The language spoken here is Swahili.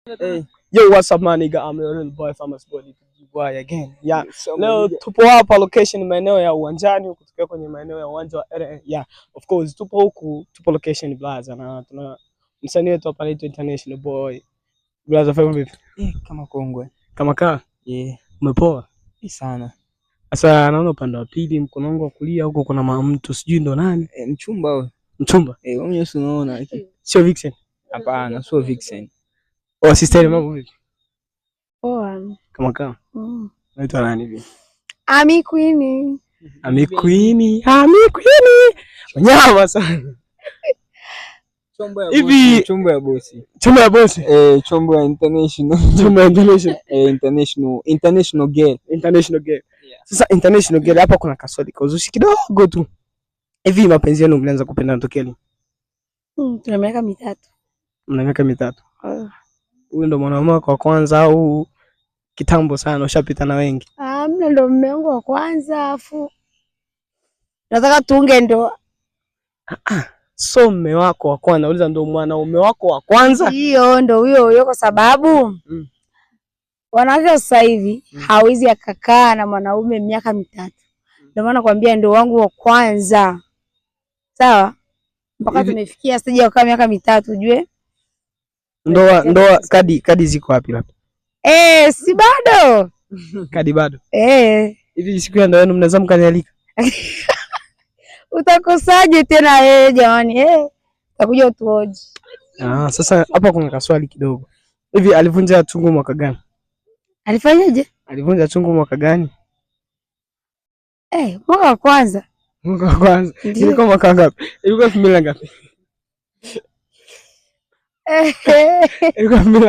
Hey. Yo, what's up, man, nigga? I'm your little boy, famous body boy again. Yeah. Leo tupo hapa location maeneo ya uwanjani huko, tukiwa kwenye maeneo ya uwanja wa yeah. Of course tupo huku, tupo location Plaza na tuna msanii wetu hapa anaitwa International Boy. Plaza fanya vipi? Kama kongwe. Kama kaa? Yeah. Umepoa? Sana. Sasa naona upande wa pili mkono wangu wa kulia huko kuna mtu sijui ndo nani? Mchumba wewe. Mchumba? Wewe unaona sio Vixen? Hapana, sio Vixen. Oh, sister mambo vipi? Poa. Kama kaa? Naitwa nani hivi? Ami Queen. Ami Queen. Nyama sana. Hivi chombo ya bosi. Chombo ya bosi? Chombo ya international. Chombo ya international. International girl. International girl. Yeah. Sasa international girl hapa kuna kaswali kauzushi kidogo tu. Hivi mapenzi yenu mlianza kupendana tokea lini? Tuna miaka 3. Mna miaka 3. Huyu ndo mwanaume wako wa kwanza au kitambo sana ushapita na wengi? Mimi ndo mume wangu wa kwanza afu nataka tuunge ndoa. So mume wako wa kwanza, nauliza ndo mwanaume wako wa kwanza? Hiyo ndo huyo kwa sababu wanawake sasa hivi hawezi akakaa na mwanaume miaka 3. Ndio maana nakwambia ndo wangu wa kwanza. Sawa? Mpaka tumefikia stage ya kukaa miaka 3 ujue. Ndoa kadi ziko wapi labda? Si bado. Kadi bado? Hivi siku ya ndoa yenu mnaweza mkanialika? Utakosaje tena jamani? Utakuja utuoje. Sasa hapa kuna kaswali kidogo. Hivi alivunja chungu mwaka gani? Alifanyaje? Alivunja chungu mwaka gani? Mwaka wa kwanza. Mwaka wa kwanza. Ilikuwa mwaka ngapi? Ilikuwa 2000 ngapi? Ilikuwa 2000